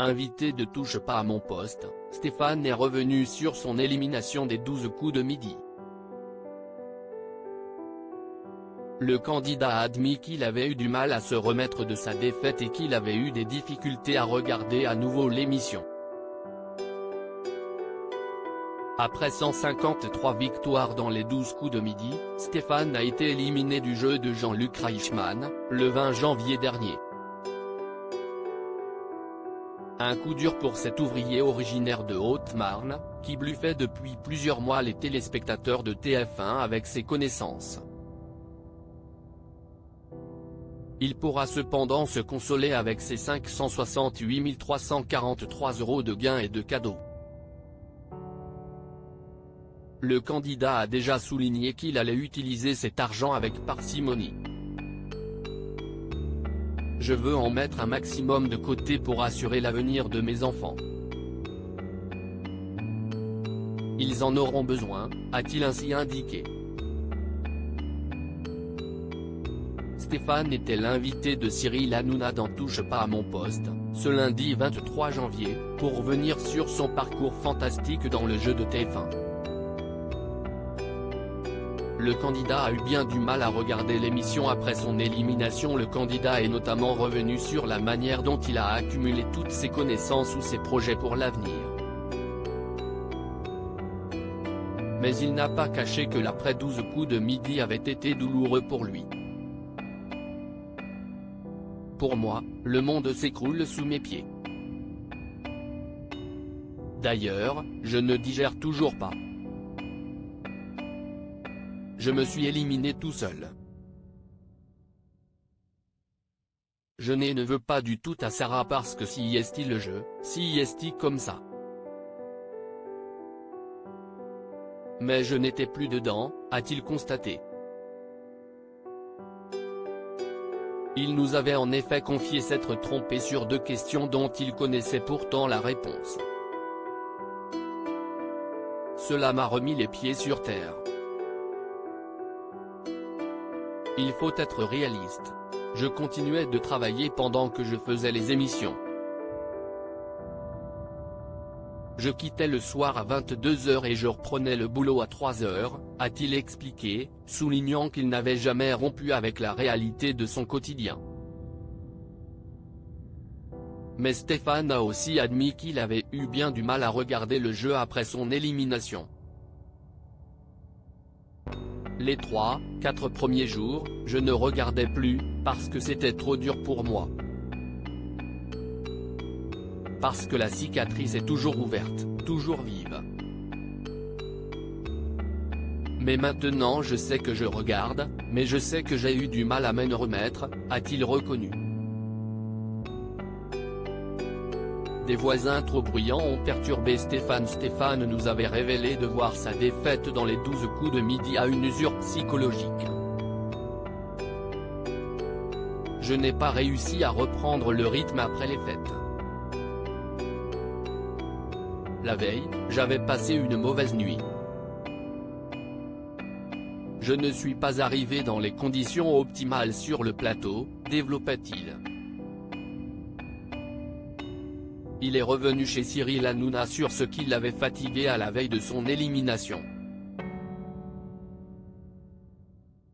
Invité de Touche pas à mon poste, Stéphane est revenu sur son élimination des 12 coups de midi. Le candidat a admis qu'il avait eu du mal à se remettre de sa défaite et qu'il avait eu des difficultés à regarder à nouveau l'émission. Après 153 victoires dans les 12 coups de midi, Stéphane a été éliminé du jeu de Jean-Luc Reichmann, le 20 janvier dernier. Un coup dur pour cet ouvrier originaire de Haute-Marne, qui bluffait depuis plusieurs mois les téléspectateurs de TF1 avec ses connaissances. Il pourra cependant se consoler avec ses 568 343 € de gains et de cadeaux. Le candidat a déjà souligné qu'il allait utiliser cet argent avec parcimonie. Je veux en mettre un maximum de côté pour assurer l'avenir de mes enfants. Ils en auront besoin, a-t-il ainsi indiqué. Stéphane était l'invité de Cyril Hanouna dans Touche pas à mon poste, ce lundi 23 janvier, pour revenir sur son parcours fantastique dans le jeu de TF1. Le candidat a eu bien du mal à regarder l'émission après son élimination. Le candidat est notamment revenu sur la manière dont il a accumulé toutes ses connaissances ou ses projets pour l'avenir. Mais il n'a pas caché que l'après 12 coups de midi avait été douloureux pour lui. Pour moi, le monde s'écroule sous mes pieds. D'ailleurs, je ne digère toujours pas. Je me suis éliminé tout seul. Je ne veux pas du tout à Sarah parce que si est-il le jeu, si est-il comme ça. Mais je n'étais plus dedans, a-t-il constaté. Il nous avait en effet confié s'être trompé sur 2 questions dont il connaissait pourtant la réponse. Cela m'a remis les pieds sur terre. Il faut être réaliste. Je continuais de travailler pendant que je faisais les émissions. Je quittais le soir à 22 h et je reprenais le boulot à 3 h, a-t-il expliqué, soulignant qu'il n'avait jamais rompu avec la réalité de son quotidien. Mais Stéphane a aussi admis qu'il avait eu bien du mal à regarder le jeu après son élimination. Les 3-4 premiers jours, je ne regardais plus, parce que c'était trop dur pour moi. Parce que la cicatrice est toujours ouverte, toujours vive. Mais maintenant je sais que je regarde, mais je sais que j'ai eu du mal à m'en remettre, a-t-il reconnu. Des voisins trop bruyants ont perturbé Stéphane. Stéphane nous avait révélé de voir sa défaite dans les 12 coups de midi à une usure psychologique. Je n'ai pas réussi à reprendre le rythme après les fêtes. La veille, j'avais passé une mauvaise nuit. Je ne suis pas arrivé dans les conditions optimales sur le plateau, développait-il. Il est revenu chez Cyril Hanouna sur ce qui l'avait fatigué à la veille de son élimination.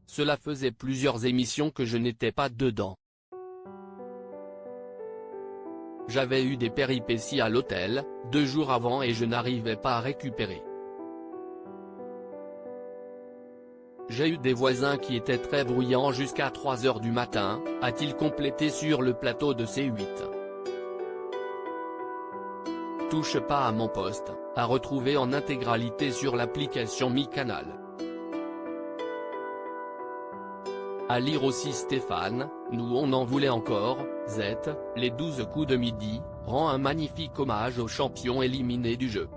Cela faisait plusieurs émissions que je n'étais pas dedans. J'avais eu des péripéties à l'hôtel, 2 jours avant et je n'arrivais pas à récupérer. J'ai eu des voisins qui étaient très bruyants jusqu'à 3 h du matin, a-t-il complété sur le plateau de C8. Touche pas à mon poste, à retrouver en intégralité sur l'application MyCanal. À lire aussi Stéphane, nous on en voulait encore, Z, les 12 coups de midi, rend un magnifique hommage aux champions éliminés du jeu.